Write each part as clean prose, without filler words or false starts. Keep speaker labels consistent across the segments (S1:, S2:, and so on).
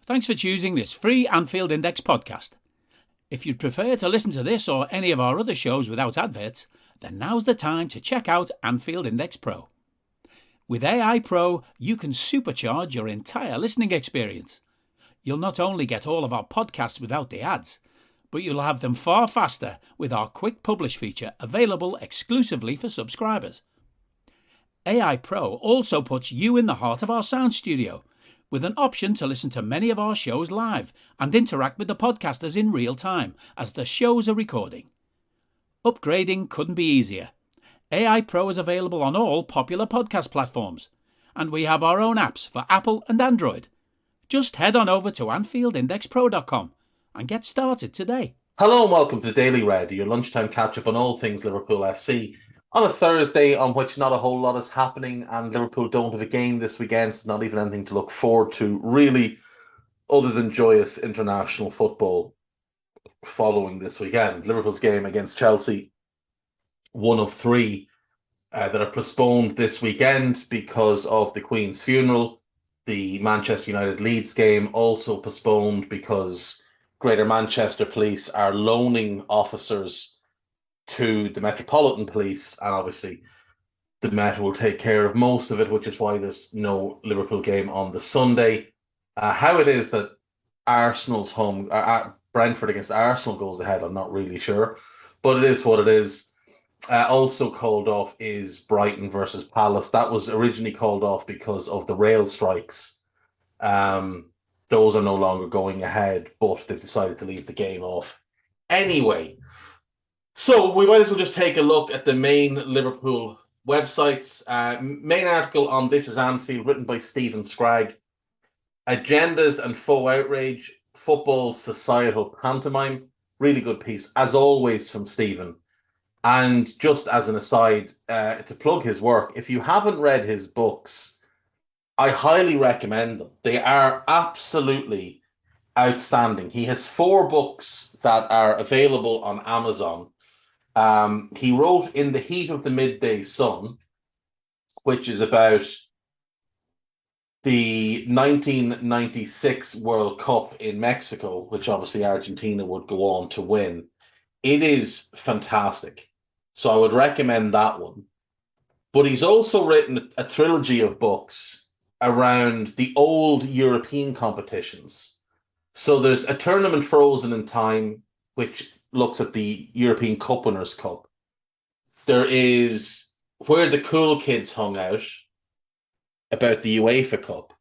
S1: Thanks for choosing this free Anfield Index podcast. If you'd prefer to listen to this or any of our other shows without adverts, then now's the time to check out Anfield Index Pro. With AI Pro, you can supercharge your entire listening experience. You'll not only get all of our podcasts without the ads, but you'll have them far faster with our Quick Publish feature available exclusively for subscribers. AI Pro also puts you in the heart of our sound studio, with an option to listen to many of our shows live and interact with the podcasters in real time as the shows are recording. Upgrading couldn't be easier. AI Pro is available on all popular podcast platforms, and we have our own apps for Apple and Android. Just head on over to AnfieldIndexPro.com and get started today.
S2: Hello and welcome to Daily Red, your lunchtime catch-up on all things Liverpool FC. On a Thursday on which not a whole lot is happening and Liverpool don't have a game this weekend, so not even anything to look forward to, really, other than joyous international football following this weekend. Liverpool's game against Chelsea, one of three that are postponed this weekend because of the Queen's funeral. The Manchester United Leeds game also postponed because Greater Manchester Police are loaning officers to the Metropolitan Police, and obviously the Met will take care of most of it, which is why there's no Liverpool game on the Sunday. How it is that Arsenal's home, Brentford against Arsenal goes ahead, I'm not really sure, but it is what it is. Also called off is Brighton versus Palace. That was originally called off because of the rail strikes. Those are no longer going ahead, but they've decided to leave the game off anyway. So we might as well just take a look at the main Liverpool websites. Main article on This Is Anfield, written by Stephen Scragg. Agendas and Faux Outrage, Football's Societal Pantomime. Really good piece, as always, from Stephen. And just as an aside, to plug his work, if you haven't read his books, I highly recommend them. They are absolutely outstanding. He has 4 books that are available on Amazon. He wrote In the Heat of the Midday Sun, which is about the 1996 World Cup in Mexico, which obviously Argentina would go on to win. It is fantastic. So I would recommend that one. But he's also written a trilogy of books around the old European competitions. So there's A Tournament Frozen in Time, which looks at the European Cup Winners' Cup. There is Where the Cool Kids Hung Out, about the UEFA Cup.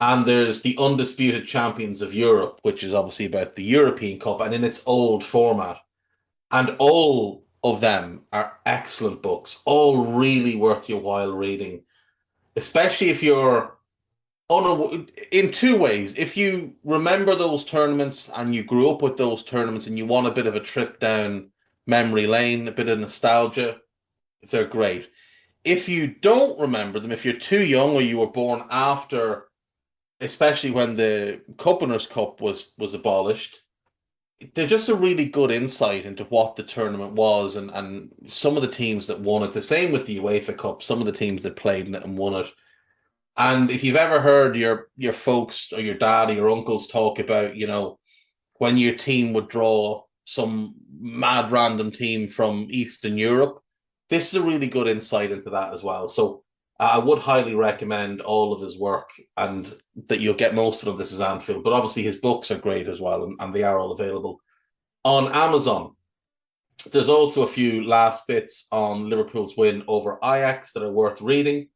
S2: And there's The Undisputed Champions of Europe, which is obviously about the European Cup and in its old format. And all of them are excellent books, all really worth your while reading, especially if you're in 2 ways. If you remember those tournaments and you grew up with those tournaments and you want a bit of a trip down memory lane, a bit of nostalgia, they're great. If you don't remember them, if you're too young or you were born after, especially when the Cup Winners' Cup was abolished, they're just a really good insight into what the tournament was and some of the teams that won it. The same with the UEFA Cup, some of the teams that played in it and won it. And if you've ever heard your folks or your dad or your uncles talk about, when your team would draw some mad random team from Eastern Europe, this is a really good insight into that as well. So I would highly recommend all of his work, and that you'll get most of them. This Is Anfield, but obviously his books are great as well, and they are all available on Amazon. There's also a few last bits on Liverpool's win over Ajax that are worth reading.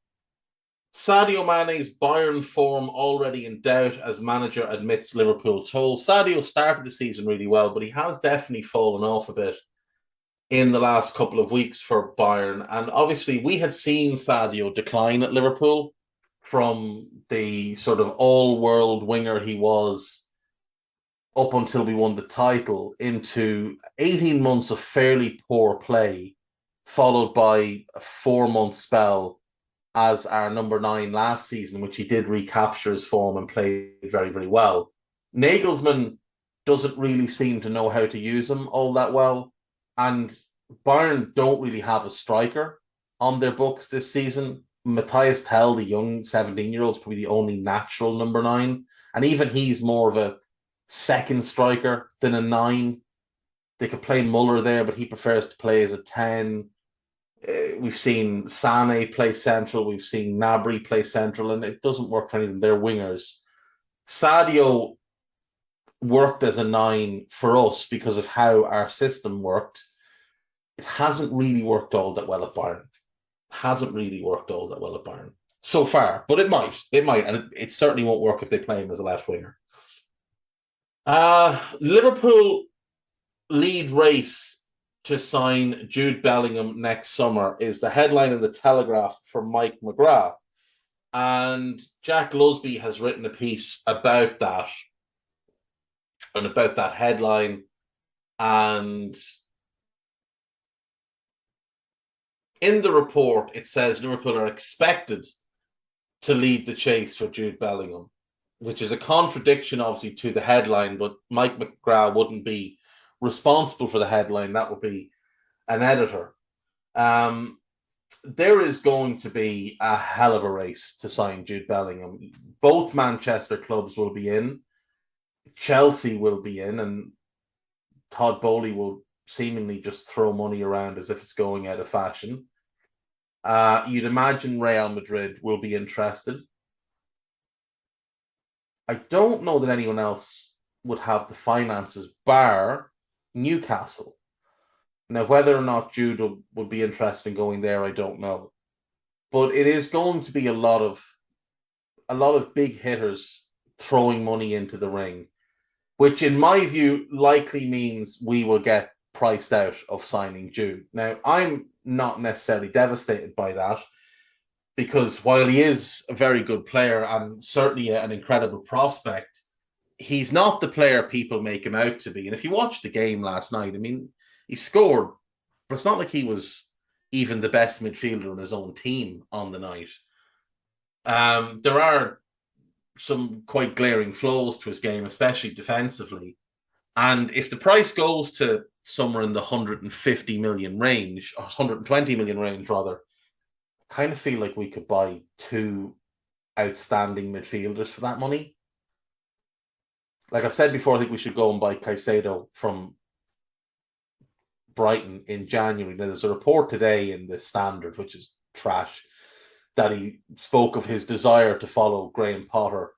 S2: Sadio Mane's Bayern form already in doubt as manager admits Liverpool toll. Sadio started the season really well, but he has definitely fallen off a bit in the last couple of weeks for Bayern. And obviously we had seen Sadio decline at Liverpool from the sort of all-world winger he was up until we won the title into 18 months of fairly poor play, followed by a 4-month spell as our number 9 last season, in which he did recapture his form and play very, very well. Nagelsmann doesn't really seem to know how to use him all that well. And Bayern don't really have a striker on their books this season. Matthias Tell, the young 17-year-old, is probably the only natural number 9. And even he's more of a second striker than a 9. They could play Muller there, but he prefers to play as a 10. We've seen Sane play central. We've seen Gnabry play central, and it doesn't work for any of them. They're wingers. Sadio worked as a 9 for us because of how our system worked. It hasn't really worked all that well at Bayern. So far, but it might, and it certainly won't work if they play him as a left winger. Liverpool lead race to sign Jude Bellingham next summer is the headline in the Telegraph for Mike McGrath, and Jack Lusby has written a piece about that and about that headline, and in the report it says Liverpool are expected to lead the chase for Jude Bellingham, which is a contradiction, obviously, to the headline, but Mike McGrath wouldn't be responsible for the headline. That would be an editor. There is going to be a hell of a race to sign Jude Bellingham. Both Manchester clubs will be in. Chelsea will be in, and Todd Boehly will seemingly just throw money around as if it's going out of fashion. You'd imagine Real Madrid will be interested. I don't know that anyone else would have the finances, bar Newcastle. Now, whether or not Jude would be interested in going there, I don't know. But it is going to be a lot of big hitters throwing money into the ring, which in my view likely means we will get priced out of signing Jude. Now, I'm not necessarily devastated by that, because while he is a very good player and certainly an incredible prospect, he's not the player people make him out to be. And if you watched the game last night, I mean, he scored, but it's not like he was even the best midfielder in his own team on the night. There are some quite glaring flaws to his game, especially defensively. And if the price goes to somewhere in the 150 million range, or 120 million range rather, I kind of feel like we could buy 2 outstanding midfielders for that money. Like I've said before, I think we should go and buy Caicedo from Brighton in January. Now, there's a report today in the Standard, which is trash, that he spoke of his desire to follow Graham Potter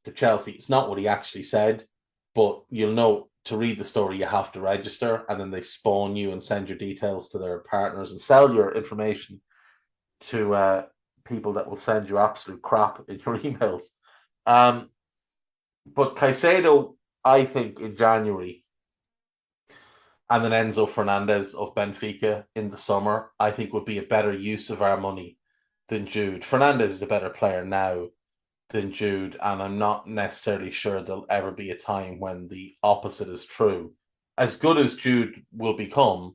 S2: to Chelsea. It's not what he actually said, but you'll know, to read the story, you have to register, and then they spawn you and send your details to their partners and sell your information to people that will send you absolute crap in your emails. But Caicedo, I think, in January, and then Enzo Fernandez of Benfica in the summer, I think would be a better use of our money than Jude. Fernandez is a better player now than Jude, and I'm not necessarily sure there'll ever be a time when the opposite is true. As good as Jude will become,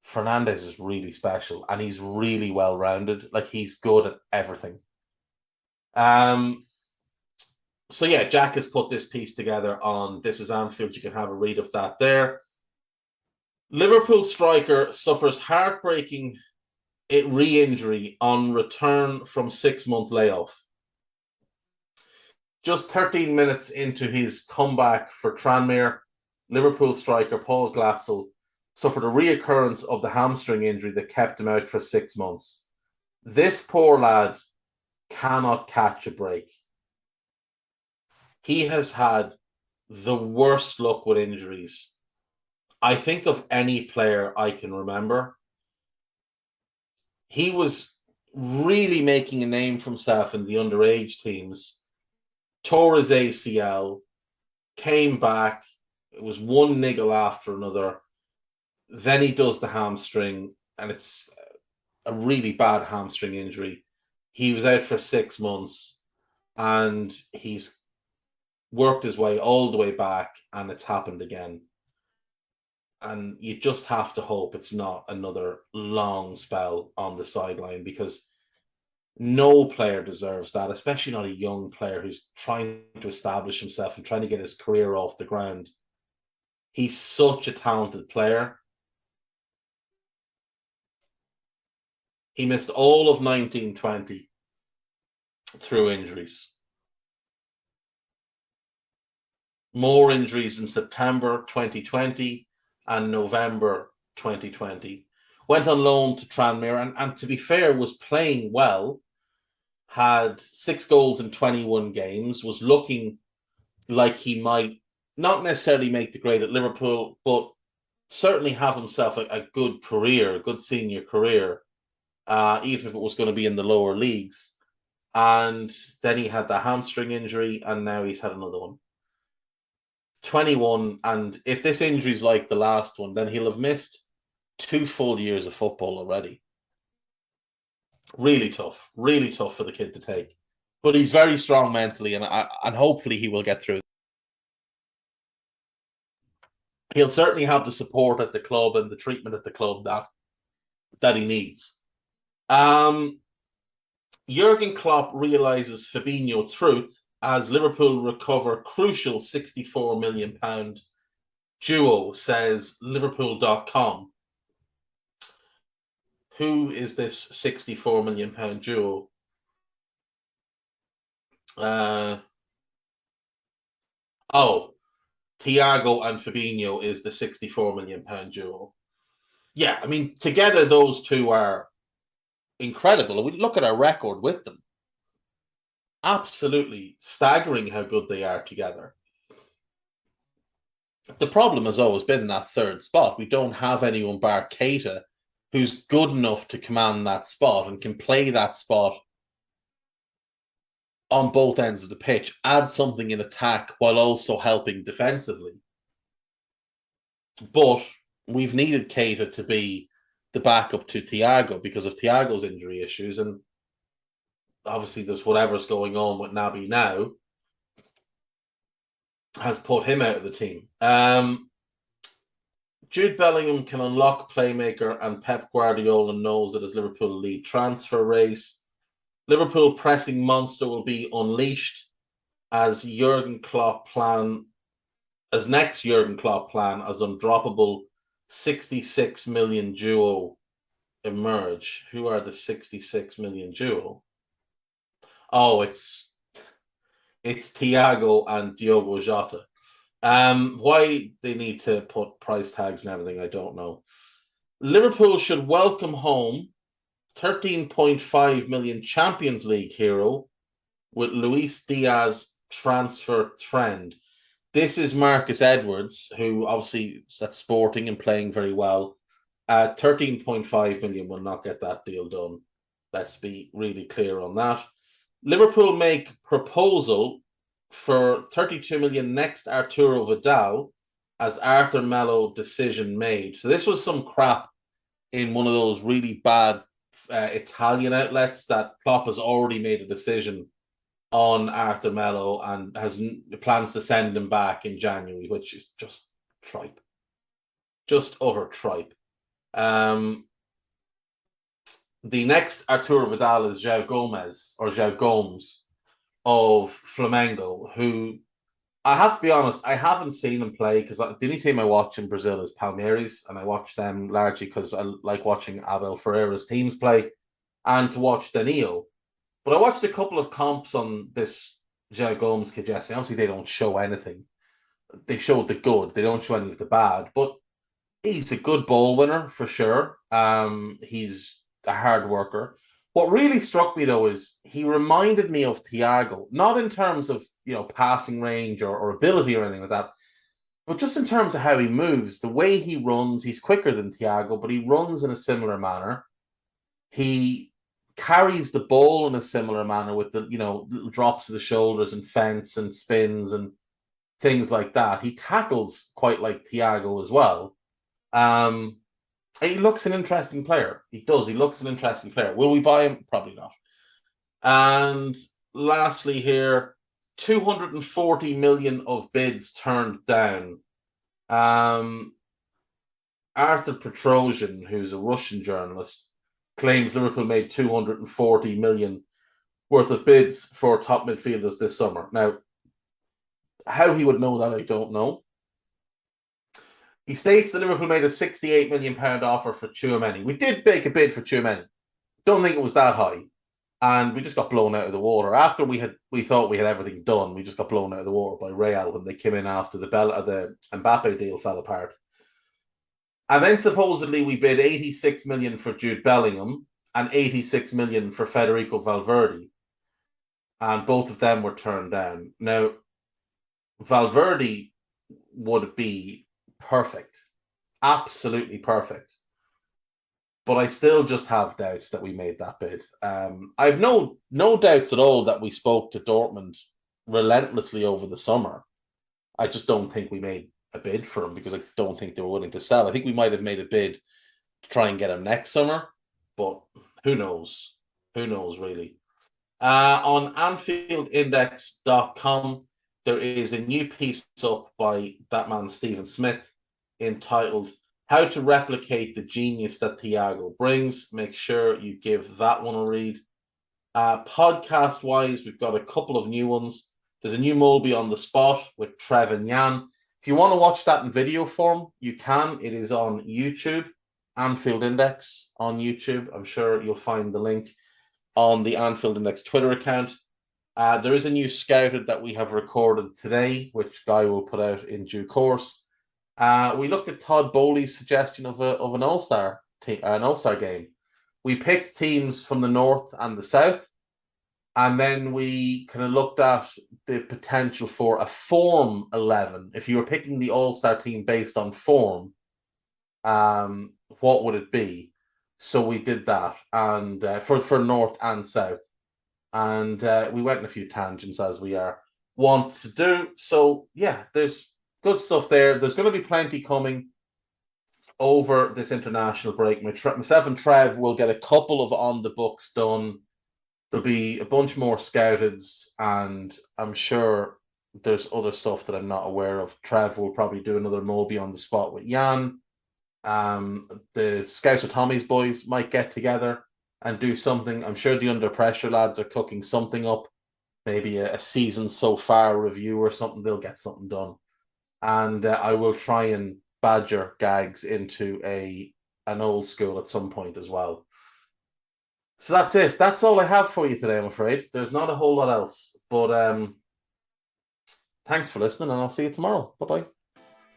S2: Fernandez is really special, and he's really well-rounded. Like, he's good at everything. So yeah, Jack has put this piece together on This Is Anfield. You can have a read of that there. Liverpool striker suffers heartbreaking re-injury on return from 6-month layoff. Just 13 minutes into his comeback for Tranmere, Liverpool striker Paul Glasel suffered a reoccurrence of the hamstring injury that kept him out for 6 months. This poor lad cannot catch a break. He has had the worst luck with injuries, I think, of any player I can remember. He was really making a name for himself in the underage teams, tore his ACL, came back, it was one niggle after another. Then he does the hamstring, and it's a really bad hamstring injury. He was out for 6 months, and he's worked his way all the way back, and it's happened again. And you just have to hope it's not another long spell on the sideline, because no player deserves that, especially not a young player who's trying to establish himself and trying to get his career off the ground. He's such a talented player. He missed all of 1920 through injuries. more injuries in September 2020 and November 2020. Went on loan to Tranmere and to be fair, was playing well. Had 6 goals in 21 games, was looking like he might not necessarily make the grade at Liverpool, but certainly have himself a good career, a good senior career, even if it was going to be in the lower leagues. And then he had the hamstring injury, and now he's had another one. 21, and if this injury is like the last one, then he'll have missed 2 full years of football already. Really tough for the kid to take. But he's very strong mentally, and hopefully he will get through. He'll certainly have the support at the club and the treatment at the club that he needs. Jurgen Klopp realises Fabinho truth as Liverpool recover crucial £64 million duo, says Liverpool.com. Who is this £64 million duo? Thiago and Fabinho is the £64 million duo. Yeah, I mean, together those two are incredible. We look at our record with them. Absolutely staggering how good they are together. The problem has always been that third spot. We don't have anyone bar Keita who's good enough to command that spot and can play that spot on both ends of the pitch, add something in attack while also helping defensively. But we've needed Keita to be the backup to Thiago because of Thiago's injury issues, and obviously there's whatever's going on with Naby now has put him out of the team. Jude Bellingham can unlock playmaker, and Pep Guardiola knows that his Liverpool lead transfer race. Liverpool pressing monster will be unleashed as next Jurgen Klopp plan as undroppable 66 million duo emerge. Who are the 66 million duo? Oh, it's Thiago and Diogo Jota. Why they need to put price tags and everything, I don't know. Liverpool should welcome home 13.5 million Champions League hero with Luis Diaz transfer trend. This is Marcus Edwards, who obviously is at Sporting and playing very well. 13.5 million will not get that deal done. Let's be really clear on that. Liverpool make proposal for 32 million next Arturo Vidal as Arthur Melo decision made. So this was some crap in one of those really bad Italian outlets that Klopp has already made a decision on Arthur Melo and has plans to send him back in January, which is just tripe. Just utter tripe. The next Arturo Vidal is João Gomes of Flamengo, who I have to be honest, I haven't seen him play because the only team I watch in Brazil is Palmeiras, and I watch them largely because I like watching Abel Ferreira's teams play and to watch Danilo. But I watched a couple of comps on this João Gomes kid yesterday. Obviously, they don't show anything. They showed the good. They don't show any of the bad. But he's a good ball winner for sure. He's a hard worker. What really struck me, though, is he reminded me of Thiago, not in terms of, passing range or ability or anything like that, but just in terms of how he moves, the way he runs. He's quicker than Thiago, but he runs in a similar manner. He carries the ball in a similar manner with the, little drops of the shoulders and fence and spins and things like that. He tackles quite like Thiago as well. He looks an interesting player. He does. He looks an interesting player. Will we buy him? Probably not. And lastly here, 240 million of bids turned down. Arthur Petrosian, who's a Russian journalist, claims Liverpool made 240 million worth of bids for top midfielders this summer. Now, how he would know that, I don't know. He states that Liverpool made a £68 million offer for Tchouaméni. We did make a bid for Tchouaméni. Don't think it was that high. And we just got blown out of the water. After we thought we had everything done, we just got blown out of the water by Real when they came in after the Mbappe deal fell apart. And then supposedly we bid 86 million for Jude Bellingham and 86 million for Federico Valverde. And both of them were turned down. Now, Valverde would be perfect. Absolutely perfect. But I still just have doubts that we made that bid. I've no doubts at all that we spoke to Dortmund relentlessly over the summer. I just don't think we made a bid for him because I don't think they were willing to sell. I think we might have made a bid to try and get him next summer, but who knows? Who knows, really? On AnfieldIndex.com, there is a new piece up by that man Stephen Smith entitled How to Replicate the Genius That Thiago Brings. Make sure you give that one a read. Podcast-wise, we've got a couple of new ones. There's a new Molby on the Spot with Trev and Jan. If you want to watch that in video form, you can. It is on YouTube, Anfield Index on YouTube. I'm sure you'll find the link on the Anfield Index Twitter account. There is a new Scouted that we have recorded today, which Guy will put out in due course. We looked at Todd Bowley's suggestion of an All-Star game. We picked teams from the North and the South, and then we kind of looked at the potential for a form 11. If you were picking the All-Star team based on form, what would it be? So we did that, and for North and South. And we went in a few tangents, as we are wont to do. So, yeah, there's good stuff there. There's going to be plenty coming over this international break. Myself and Trev will get a couple of on the books done. There'll be a bunch more Scouteds, and I'm sure there's other stuff that I'm not aware of. Trev will probably do another Moby on the Spot with Jan. The Scouts of Tommy's boys might get together and do something. I'm sure the Under Pressure lads are cooking something up. Maybe a season so far review or something. They'll get something done. And I will try and badger Gags into an old school at some point as well. So that's it. That's all I have for you today, I'm afraid. There's not a whole lot else. But thanks for listening, and I'll see you tomorrow. Bye-bye.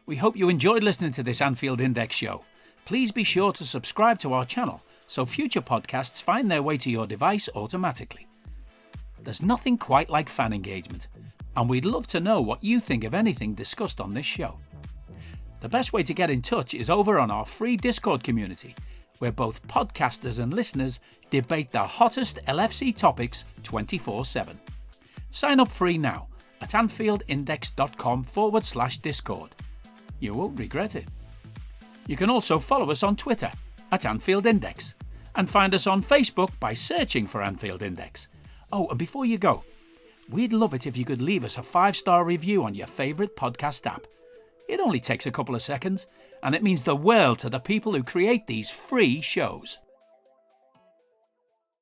S1: We hope you enjoyed listening to this Anfield Index show. Please be sure to subscribe to our channel so future podcasts find their way to your device automatically. There's nothing quite like fan engagement, and we'd love to know what you think of anything discussed on this show. The best way to get in touch is over on our free Discord community, where both podcasters and listeners debate the hottest LFC topics 24/7. Sign up free now at AnfieldIndex.com/Discord. You won't regret it. You can also follow us on Twitter at Anfield Index and find us on Facebook by searching for Anfield Index. Oh, and before you go, we'd love it if you could leave us a 5-star review on your favourite podcast app. It only takes a couple of seconds, and it means the world to the people who create these free shows.